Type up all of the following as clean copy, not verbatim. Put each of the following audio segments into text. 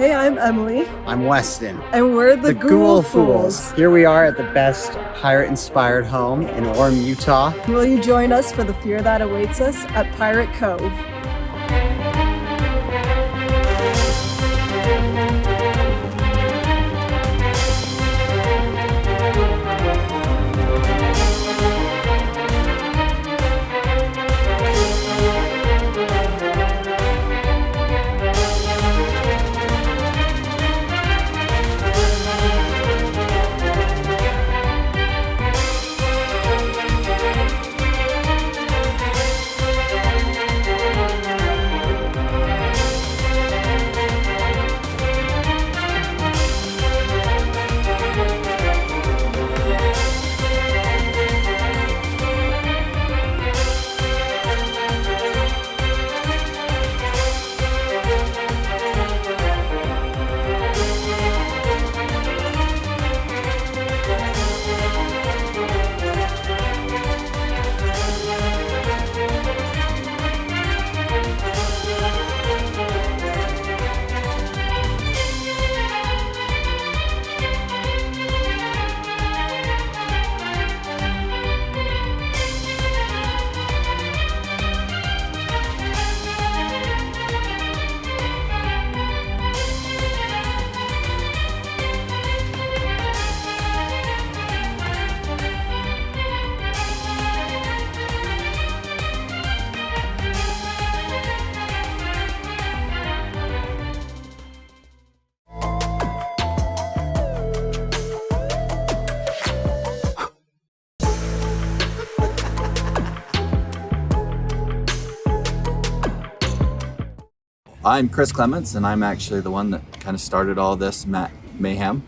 Hey, I'm Emily. I'm Weston. And we're the Ghoul Fools. Here we are at the best pirate-inspired home in Orem, Utah. Will you join us for the fear that awaits us at Pirate Cove? I'm Chris Clements, and I'm actually the one that kind of started all this mayhem.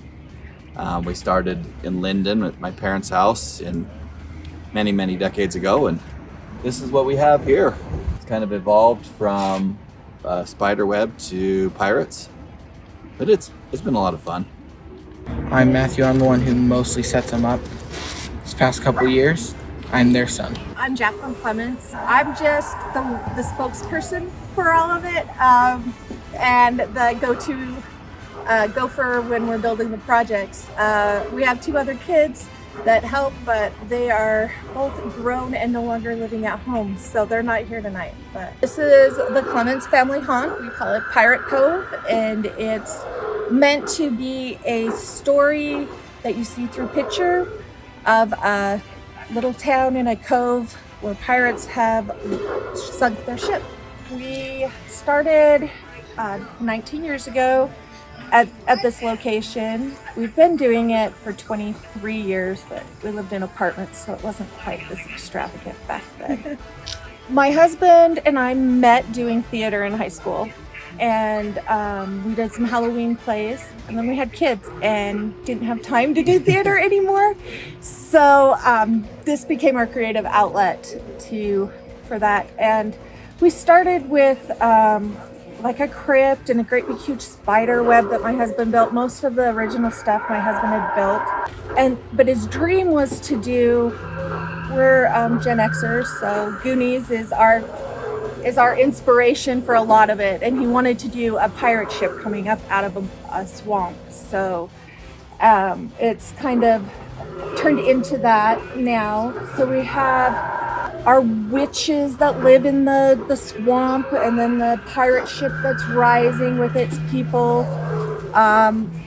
We started in Linden at my parents' house in many decades ago, and this is what we have here. It's kind of evolved from spider web to pirates, but it's been a lot of fun. I'm Matthew. I'm the one who mostly sets them up this past couple years. I'm their son. I'm Jacqueline Clements. I'm just the spokesperson for all of it, and the go-to gopher when we're building the projects. We have two other kids that help, but they are both grown and no longer living at home, so they're not here tonight. But this is the Clements family haunt. We call it Pirate Cove, and it's meant to be a story that you see through picture of a little town in a cove where pirates have sunk their ship. We started 19 years ago at this location. We've been doing it for 23 years, but we lived in apartments, so it wasn't quite this extravagant back then. My husband and I met doing theater in high school, and we did some Halloween plays, and then we had kids and didn't have time to do theater anymore. So this became our creative outlet for that. And we started with like a crypt and a great big huge spider web that my husband built. Most of the original stuff my husband had built. But his dream was to do, we're Gen Xers, so Goonies is our inspiration for a lot of it, and he wanted to do a pirate ship coming up out of a swamp. So it's kind of turned into that now. So we have our witches that live in the swamp, and then the pirate ship that's rising with its people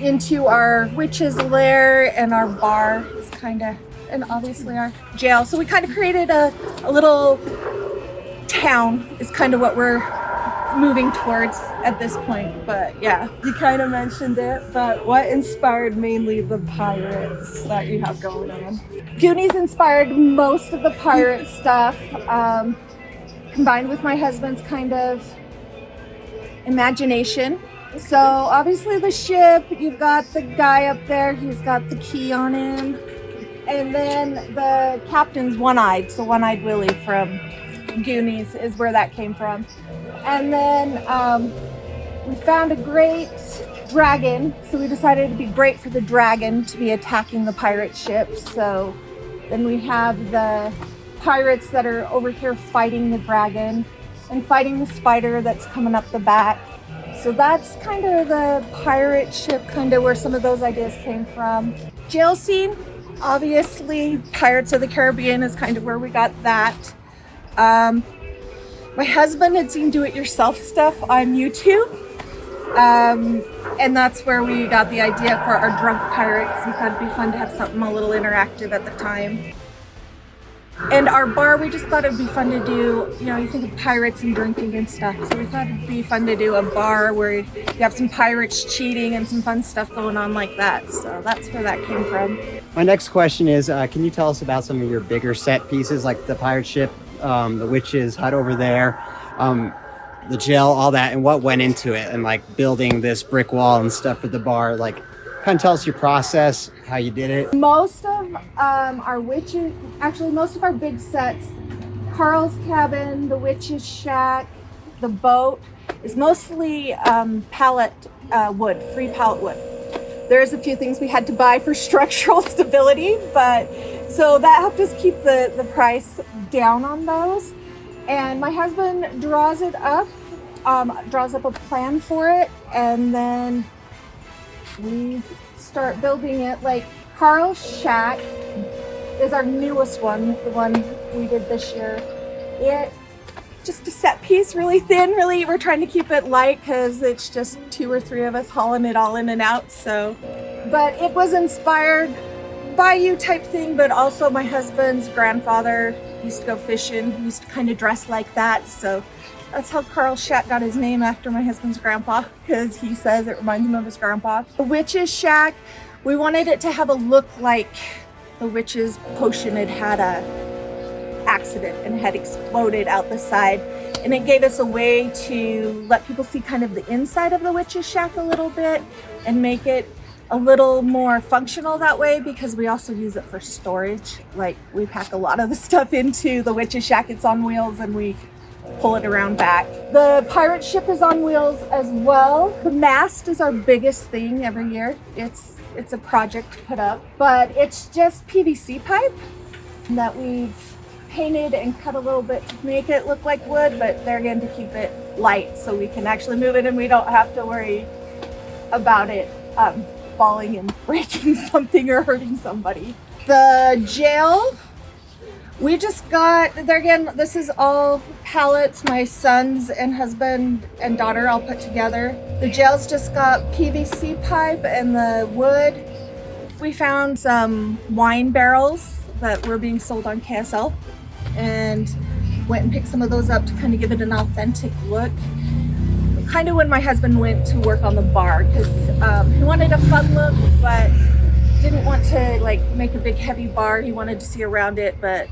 into our witches' lair, and our bar is and obviously our jail. So we kind of created a little town is kind of what we're moving towards at this point. But yeah, You kind of mentioned it, but what inspired mainly the pirates that you have going on? Goonies inspired most of the pirate stuff, combined with my husband's kind of imagination. So obviously the ship, you've got the guy up there, he's got the key on him, and then the captain's one-eyed, so One-Eyed Willie from Goonies is where that came from. And then we found a great dragon, so we decided it'd be great for the dragon to be attacking the pirate ship. So then we have the pirates that are over here fighting the dragon and fighting the spider that's coming up the back. So that's kind of the pirate ship, kind of where some of those ideas came from. Jail scene, obviously, Pirates of the Caribbean is kind of where we got that. My husband had seen do-it-yourself stuff on YouTube. And that's where we got the idea for our drunk pirates. We thought it'd be fun to have something a little interactive at the time. And our bar, we just thought it'd be fun to do, you know, you think of pirates and drinking and stuff. So we thought it'd be fun to do a bar where you have some pirates cheating and some fun stuff going on like that. So that's where that came from. My next question is, can you tell us about some of your bigger set pieces, like the pirate ship, the witch's hut over there, the jail, all that, and what went into it, and like building this brick wall and stuff for the bar? Like, kind of tell us your process, how you did it. Most of our witches, actually most of our big sets, Carl's cabin, the witch's shack, the boat, is mostly pallet wood, free pallet wood. There's a few things we had to buy for structural stability, but so that helped us keep the price down on those. And my husband draws up a plan for it, and then we start building it. Like Carl's shack is our newest one, the one we did this year. It just a set piece, really thin, really, we're trying to keep it light because it's just 2 or 3 of us hauling it all in and out. So, but it was inspired by you type thing, but also my husband's grandfather used to go fishing. He used to kind of dress like that. So that's how Carl's shack got his name, after my husband's grandpa, because he says it reminds him of his grandpa. The witch's shack, we wanted it to have a look like the witch's potion had a accident and had exploded out the side, and it gave us a way to let people see kind of the inside of the witch's shack a little bit and make it a little more functional that way, because we also use it for storage. Like, we pack a lot of the stuff into the witch's shack. It's on wheels and we pull it around back. The pirate ship is on wheels as well. The mast is our biggest thing every year. It's a project to put up, but it's just PVC pipe that we've painted and cut a little bit to make it look like wood, but there again to keep it light so we can actually move it and we don't have to worry about it falling and breaking something or hurting somebody. The jail, we just got, there again, this is all pallets my sons and husband and daughter all put together. The jail's just got PVC pipe and the wood. We found some wine barrels that were being sold on KSL and went and picked some of those up to kind of give it an authentic look. Kind of when my husband went to work on the bar, because he wanted a fun look but didn't want to like make a big heavy bar. He wanted to see around it but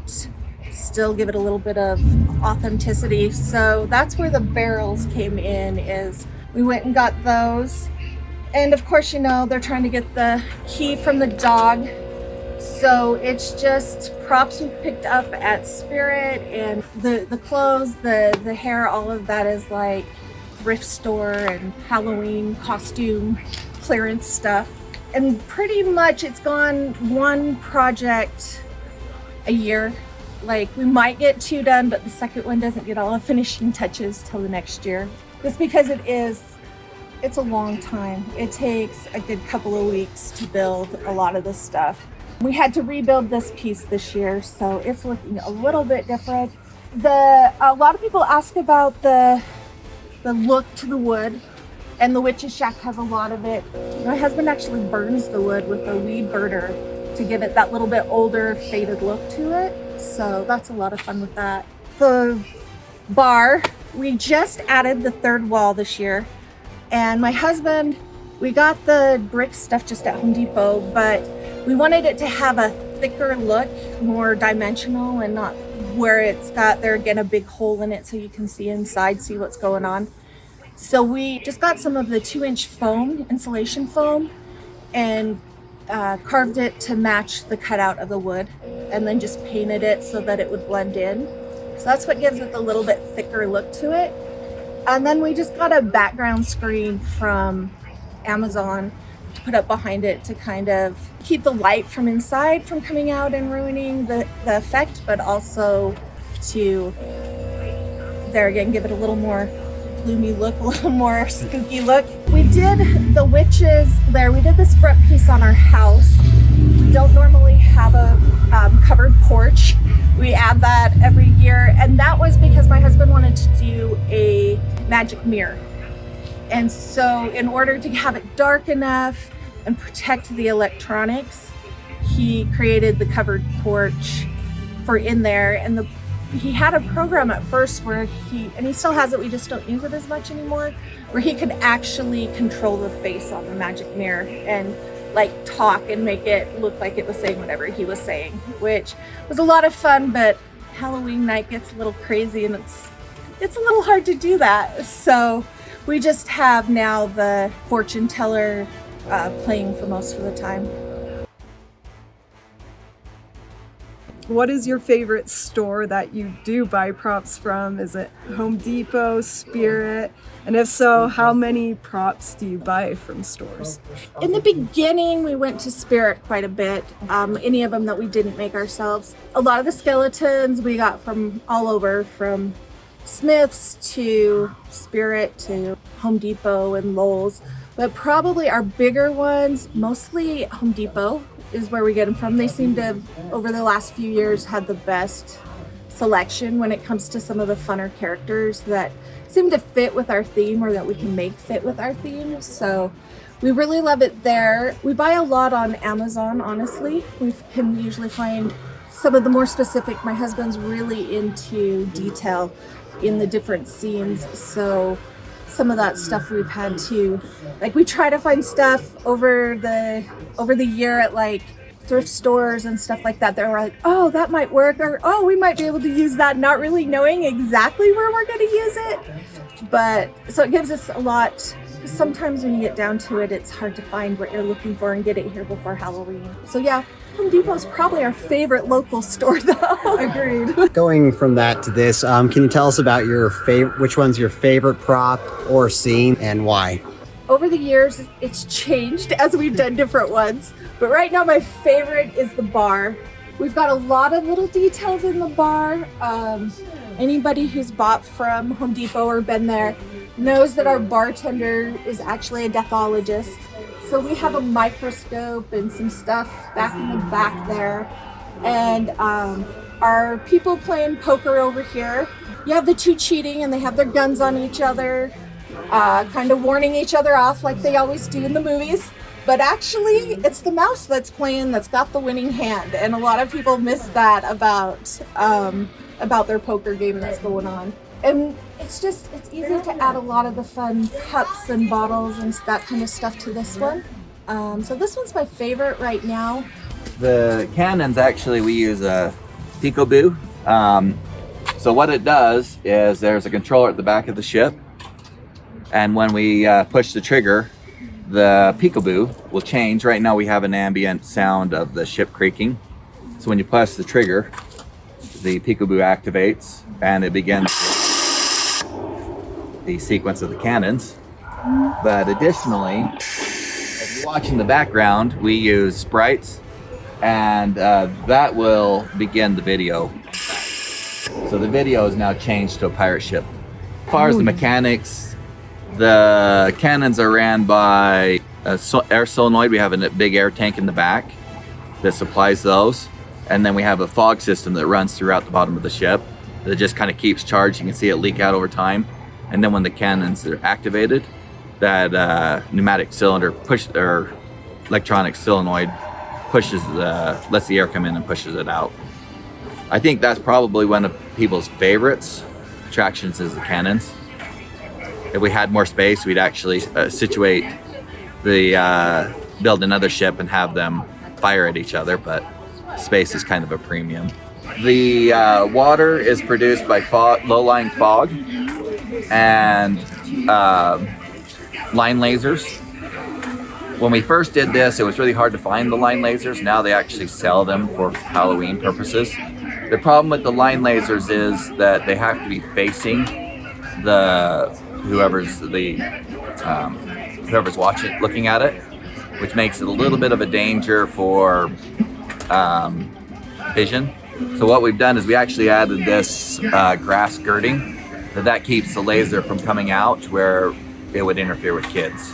still give it a little bit of authenticity. So that's where the barrels came in, is we went and got those. And of course, you know, they're trying to get the key from the dog. So it's just props we picked up at Spirit, and the clothes, the hair, all of that is like thrift store and Halloween costume clearance stuff. And pretty much it's gone one project a year. Like, we might get 2 done, but the second one doesn't get all the finishing touches till the next year. Just because it's a long time. It takes a good couple of weeks to build a lot of this stuff. We had to rebuild this piece this year, so it's looking a little bit different. A lot of people ask about the look to the wood, and the witch's shack has a lot of it. My husband actually burns the wood with a weed burner to give it that little bit older, faded look to it. So that's a lot of fun with that. The bar, we just added the 3rd wall this year, and my husband, we got the brick stuff just at Home Depot, but we wanted it to have a thicker look, more dimensional, and not where it's got, there again, a big hole in it so you can see inside, see what's going on. So we just got some of the 2-inch foam, insulation foam, and carved it to match the cutout of the wood, and then just painted it so that it would blend in. So that's what gives it a little bit thicker look to it. And then we just got a background screen from Amazon to put up behind it to kind of keep the light from inside from coming out and ruining the effect, but also to, there again, give it a little more gloomy look, a little more spooky look. We did the witches there. We did this front piece on our house. We don't normally have a covered porch. We add that every year, and that was because my husband wanted to do a magic mirror. And so in order to have it dark enough and protect the electronics, he created the covered porch for in there. And he had a program at first where he still has it, we just don't use it as much anymore, where he could actually control the face on the magic mirror and like talk and make it look like it was saying whatever he was saying, which was a lot of fun. But Halloween night gets a little crazy and it's a little hard to do that. So we just have now the fortune teller playing for most of the time. What is your favorite store that you do buy props from? Is it Home Depot, Spirit? And if so, how many props do you buy from stores? In the beginning, we went to Spirit quite a bit. Any of them that we didn't make ourselves. A lot of the skeletons we got from all over, from Smith's to Spirit to Home Depot and Lowe's. But probably our bigger ones, mostly Home Depot, is where we get them from. They seem to have, over the last few years, had the best selection when it comes to some of the funner characters that seem to fit with our theme, or that we can make fit with our theme. So we really love it there. We buy a lot on Amazon, honestly. We can usually find some of the more specific. My husband's really into detail in the different scenes, so some of that stuff we've had to, like, we try to find stuff over the year at like thrift stores and stuff like that. They're like, oh, that might work, or oh, we might be able to use that, not really knowing exactly where we're going to use it. But so it gives us a lot. Sometimes when you get down to it, it's hard to find what you're looking for and get it here before Halloween. So yeah, Home Depot is probably our favorite local store, though. Agreed. Going from that to this, can you tell us about your which one's your favorite prop or scene and why? Over the years, it's changed as we've done different ones. But right now, my favorite is the bar. We've got a lot of little details in the bar. Anybody who's bought from Home Depot or been there knows that our bartender is actually a deathologist. So we have a microscope and some stuff back in the back there. And our people playing poker over here. You have the two cheating and they have their guns on each other, kind of warning each other off like they always do in the movies. But actually, it's the mouse that's playing that's got the winning hand. And a lot of people miss that about their poker game that's going on. And it's easy to add a lot of the fun cups and bottles and that kind of stuff to this one. So this one's my favorite right now. The cannons, actually, we use a peekaboo. So what it does is there's a controller at the back of the ship. And when we push the trigger, the peekaboo will change. Right now we have an ambient sound of the ship creaking. So when you press the trigger, the peekaboo activates and it begins the sequence of the cannons. But additionally, if you watch in the background, we use sprites, and that will begin the video. So the video is now changed to a pirate ship. As far as the mechanics, the cannons are ran by air solenoid. We have a big air tank in the back that supplies those. And then we have a fog system that runs throughout the bottom of the ship that just kind of keeps charged. You can see it leak out over time. And then when the cannons are activated, that pneumatic cylinder or electronic solenoid lets the air come in and pushes it out. I think that's probably one of people's favorites attractions is the cannons. If we had more space, we'd actually build another ship and have them fire at each other, but space is kind of a premium. The water is produced by low-lying fog and line lasers. When we first did this, it was really hard to find the line lasers. Now they actually sell them for Halloween purposes. The problem with the line lasers is that they have to be facing whoever's watching, looking at it, which makes it a little bit of a danger for vision. So what we've done is we actually added this grass skirting that keeps the laser from coming out where it would interfere with kids.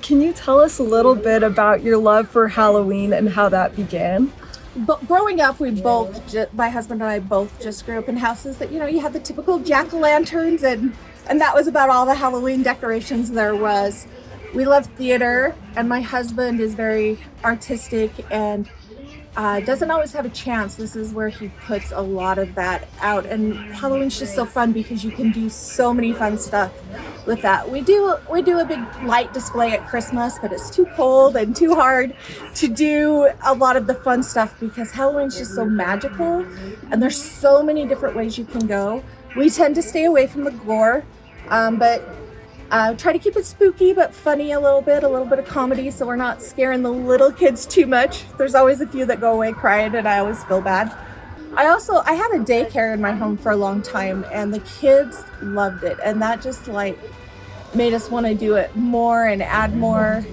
Can you tell us a little bit about your love for Halloween and how that began? But growing up, my husband and I both just grew up in houses that, you had the typical jack-o'-lanterns, and that was about all the Halloween decorations there was. We love theater, and my husband is very artistic and doesn't always have a chance. This is where he puts a lot of that out, and Halloween's just so fun because you can do so many fun stuff with that. We do a big light display at Christmas, but it's too cold and too hard to do a lot of the fun stuff because Halloween's just so magical, and there's so many different ways you can go. We tend to stay away from the gore, but try to keep it spooky but funny a little bit of comedy, so we're not scaring the little kids too much. There's always a few that go away crying, and I always feel bad. I had a daycare in my home for a long time, and the kids loved it, and that just made us want to do it more and add more.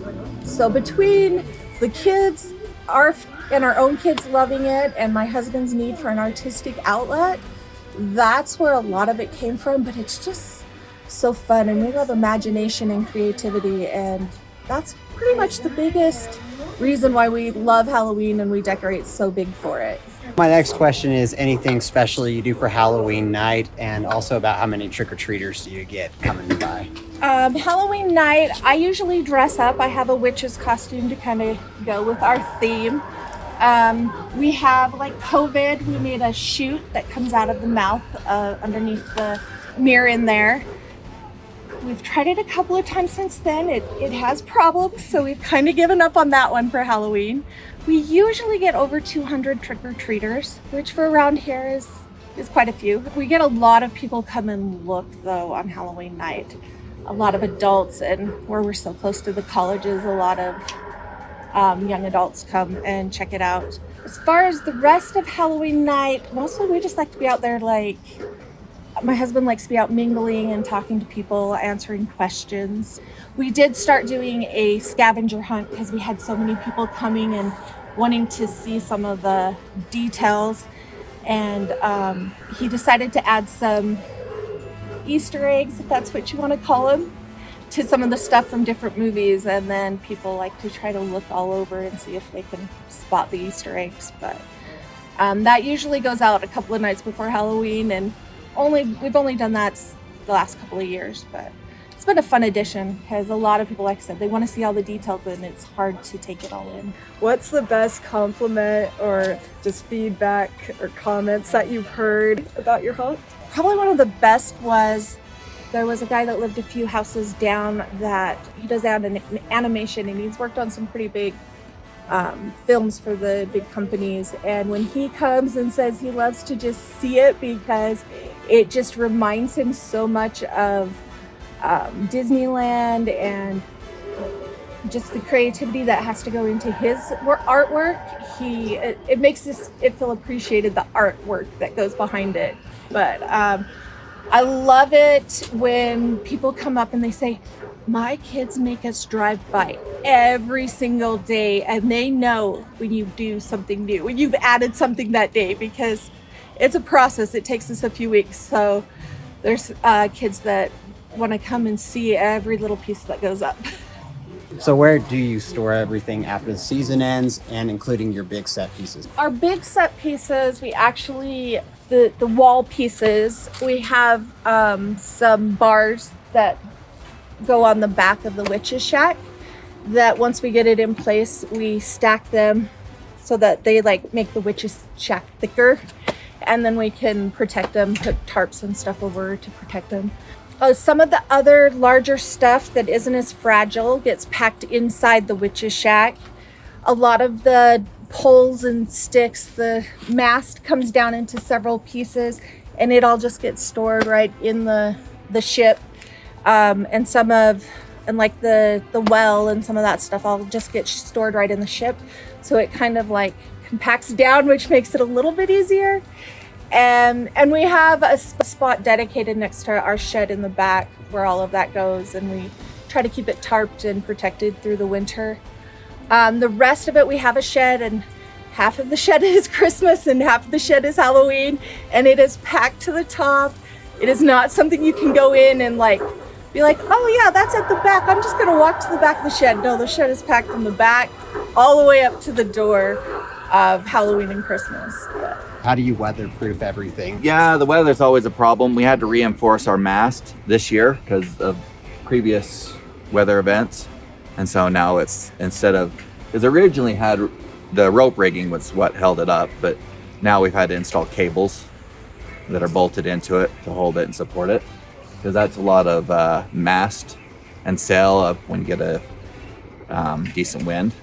So between the kids, our own kids loving it, and my husband's need for an artistic outlet, that's where a lot of it came from. But it's just so fun, and we love imagination and creativity, and that's pretty much the biggest reason why we love Halloween and we decorate so big for it. My next question is anything special you do for Halloween night, and also about how many trick-or-treaters do you get coming by? Halloween night, I usually dress up. I have a witch's costume to kind of go with our theme. We have COVID, we made a chute that comes out of the mouth underneath the mirror in there. We've tried it a couple of times since then. It has problems, so we've kind of given up on that one for Halloween. We usually get over 200 trick-or-treaters, which for around here is quite a few. We get a lot of people come and look, though, on Halloween night. A lot of adults, and where we're so close to the colleges, a lot of young adults come and check it out. As far as the rest of Halloween night, mostly we just like to be out there, my husband likes to be out mingling and talking to people, answering questions. We did start doing a scavenger hunt because we had so many people coming and wanting to see some of the details. And he decided to add some Easter eggs, if that's what you want to call them, to some of the stuff from different movies. And then people like to try to look all over and see if they can spot the Easter eggs. But that usually goes out a couple of nights before Halloween, and we've only done that the last couple of years, but it's been a fun addition because a lot of people, like I said, they want to see all the details, and it's hard to take it all in. What's the best compliment or just feedback or comments that you've heard about your hunt? Probably one of the best was there was a guy that lived a few houses down that he does animation, and he's worked on some pretty big films for the big companies. And when he comes and says he loves to just see it because it just reminds him so much of Disneyland and just the creativity that has to go into his artwork, it makes it feel appreciated, the artwork that goes behind it. But I love it when people come up and they say, my kids make us drive by every single day, and they know when you do something new, when you've added something that day, because it's a process. It takes us a few weeks. So there's kids that want to come and see every little piece that goes up. So where do you store everything after the season ends, and including your big set pieces? Our big set pieces, we actually, the wall pieces, we have some bars that go on the back of the witch's shack that once we get it in place, we stack them so that they make the witch's shack thicker, and then we can protect them, put tarps and stuff over to protect them. Some of the other larger stuff that isn't as fragile gets packed inside the witch's shack. A lot of the poles and sticks, the mast comes down into several pieces, and it all just gets stored right in the ship. And the well and some of that stuff all just gets stored right in the ship. So it kind of compacts down, which makes it a little bit easier. And we have a spot dedicated next to our shed in the back where all of that goes, and we try to keep it tarped and protected through the winter. The rest of it, we have a shed, and half of the shed is Christmas and half of the shed is Halloween, and it is packed to the top. It is not something you can go in and like be like, oh yeah, that's at the back. I'm just gonna walk to the back of the shed. No, the shed is packed from the back all the way up to the door of Halloween and Christmas. How do you weatherproof everything? Yeah, the weather's always a problem. We had to reinforce our mast this year because of previous weather events. And so now it's, instead of, because originally had the rope rigging was what held it up, but now we've had to install cables that are bolted into it to hold it and support it. Because that's a lot of mast and sail up when you get a decent wind.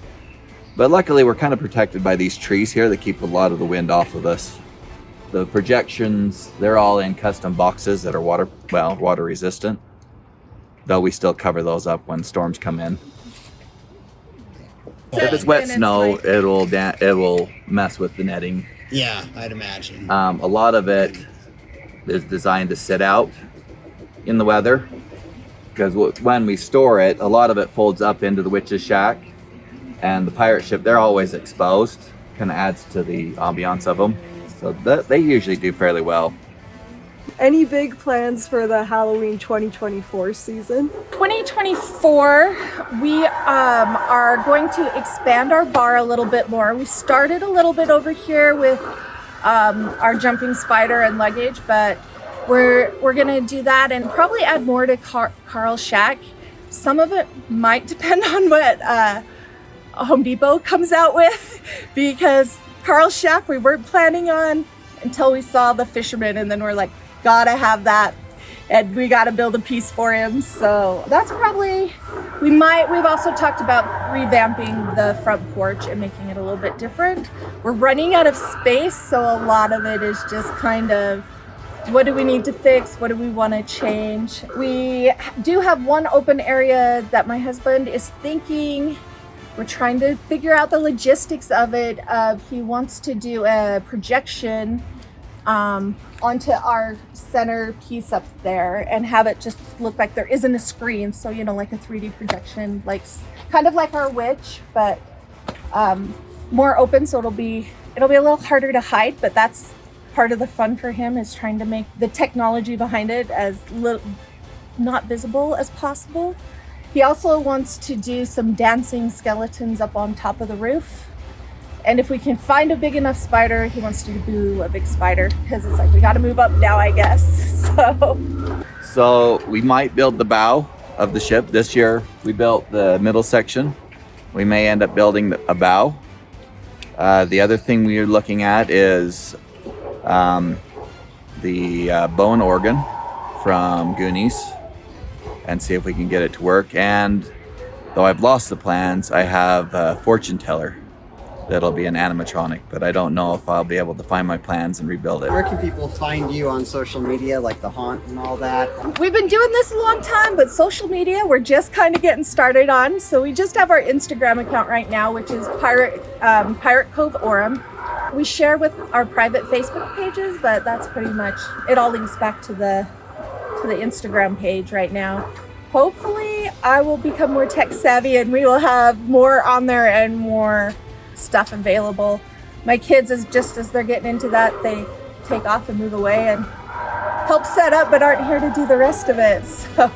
But luckily we're kind of protected by these trees here that keep a lot of the wind off of us. The projections, they're all in custom boxes that are water resistant, though we still cover those up when storms come in. If it's wet snow, it will mess with the netting. Yeah, I'd imagine. A lot of it is designed to sit out in the weather, because when we store it, a lot of it folds up into the witch's shack, and the pirate ship, they're always exposed, kind of adds to the ambiance of them, so they usually do fairly well. Any big plans for the Halloween 2024 season? 2024, we are going to expand our bar a little bit more. We started a little bit over here with our jumping spider and luggage, but we're gonna do that and probably add more to Carl's Shack. Some of it might depend on what Home Depot comes out with, because Carl's Shack we weren't planning on until we saw the fisherman, and then we're like, gotta have that, and we gotta build a piece for him. So that's probably, we've also talked about revamping the front porch and making it a little bit different. We're running out of space, so a lot of it is just kind of, what do we need to fix? What do we want to change? We do have one open area that my husband is thinking, we're trying to figure out the logistics of it. He wants to do a projection onto our center piece up there and have it just look like there isn't a screen. So, you know, like a 3D projection, like kind of like our witch, but more open. So it'll be a little harder to hide, but that's part of the fun for him, is trying to make the technology behind it as not visible as possible. He also wants to do some dancing skeletons up on top of the roof. And if we can find a big enough spider, he wants to do a big spider, because it's like, we got to move up now, I guess. So we might build the bow of the ship. This year we built the middle section. We may end up building a bow. The other thing we are looking at is the bone organ from Goonies, and see if we can get it to work. And though I've lost the plans, I have a fortune teller that'll be an animatronic, but I don't know if I'll be able to find my plans and rebuild it. Where can people find you on social media, like the haunt and all that? We've been doing this a long time, but social media, we're just kind of getting started on. So we just have our Instagram account right now, which is Pirate Cove Orem. We share with our private Facebook pages, but that's pretty much, it all links back to the Instagram page right now. Hopefully I will become more tech savvy and we will have more on there and more stuff available. My kids, just as they're getting into that, they take off and move away and help set up, but aren't here to do the rest of it. So